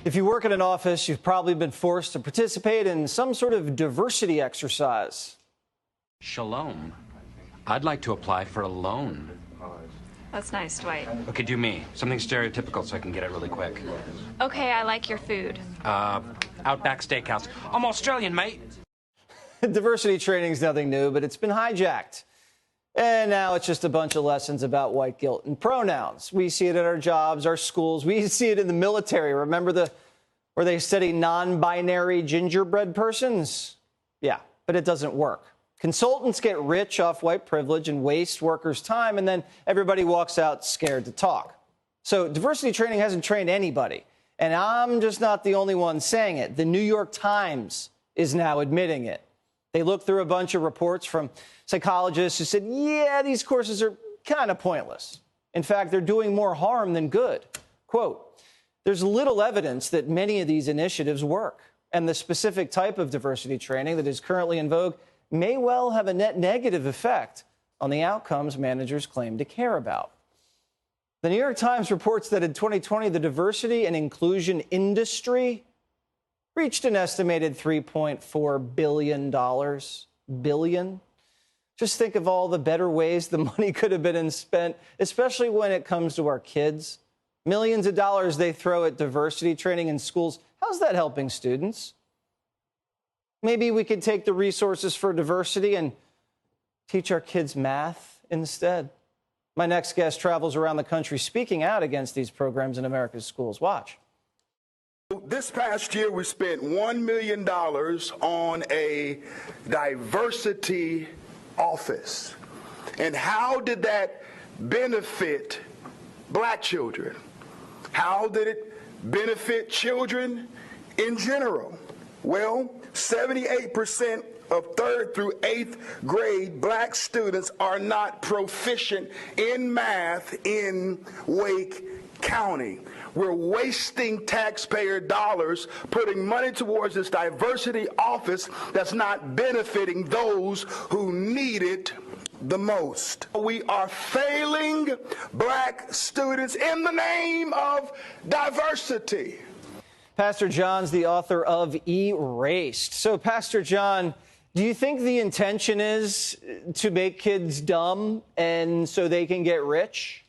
If you work in an office, you've probably been forced to participate in some sort of diversity exercise. Shalom. I'd like to apply for a loan. That's nice, Dwight. Okay, do me. Something stereotypical so I can get it really quick. Okay, I like your food. Outback Steakhouse. I'm Australian, mate. Diversity training is nothing new, but it's been hijacked. And now it's just a bunch of lessons about white guilt and pronouns. We see it at our jobs, our schools. We see it in the military. Remember where they study non-binary gingerbread persons? Yeah, but it doesn't work. Consultants get rich off white privilege and waste workers' time, and then everybody walks out scared to talk. So diversity training hasn't trained anybody, and I'm just not the only one saying it. The New York Times is now admitting it. They looked through a bunch of reports from psychologists who said, yeah, these courses are kind of pointless. In fact, they're doing more harm than good. Quote, there's little evidence that many of these initiatives work, and the specific type of diversity training that is currently in vogue may well have a net negative effect on the outcomes managers claim to care about. The New York Times reports that in 2020, the diversity and inclusion industry reached an estimated $3.4 billion. Just think of all the better ways the money could have been spent, especially when it comes to our kids. Millions of dollars they throw at diversity training in schools. How's that helping students? Maybe we could take the resources for diversity and teach our kids math instead. My next guest travels around the country speaking out against these programs in America's schools. Watch. This past year, we spent $1 million on a diversity office. And how did that benefit black children? How did it benefit children in general? Well, 78% of 3rd through 8th grade black students are not proficient in math in Wake County. We're wasting taxpayer dollars putting money towards this diversity office that's not benefiting those who need it the most. We are failing black students in the name of diversity. Pastor John's the author of Erased. So, Pastor John, do you think the intention is to make kids dumb and so they can get rich?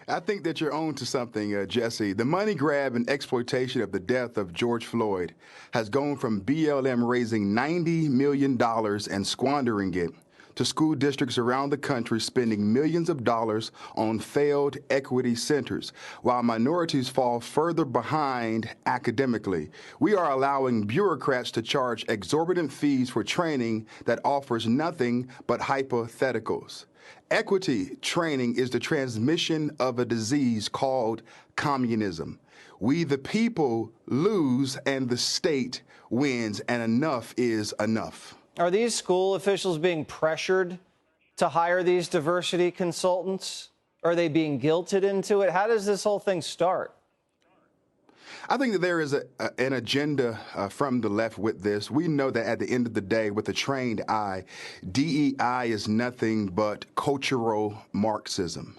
I think that you're on to something, Jesse. The money grab and exploitation of the death of George Floyd has gone from BLM raising $90 million and squandering it to school districts around the country spending millions of dollars on failed equity centers, while minorities fall further behind academically. We are allowing bureaucrats to charge exorbitant fees for training that offers nothing but hypotheticals. Equity training is the transmission of a disease called communism. We, the people, lose and the state wins, and enough is enough. Are these school officials being pressured to hire these diversity consultants? Are they being guilted into it? How does this whole thing start? I think that there is an agenda from the left with this. We know that at the end of the day, with a trained eye, DEI is nothing but cultural Marxism.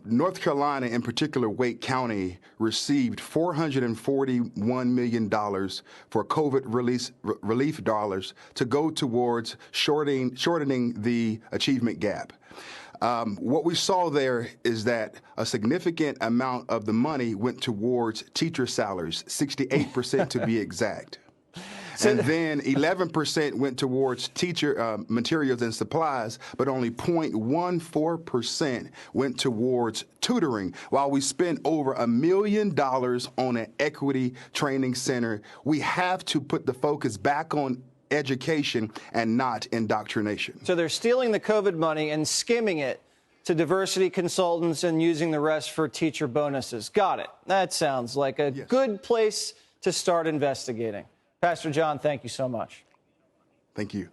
North Carolina, in particular, Wake County, received $441 million for COVID relief dollars to go towards shortening the achievement gap. What we saw there is that a significant amount of the money went towards teacher salaries, 68% to be exact. And then 11% went towards teacher materials and supplies, but only 0.14% went towards tutoring. While we spent over $1 million on an equity training center, we have to put the focus back on education and not indoctrination. So they're stealing the COVID money and skimming it to diversity consultants and using the rest for teacher bonuses. Got it. That sounds like a good place to start investigating. Pastor John, thank you so much. Thank you.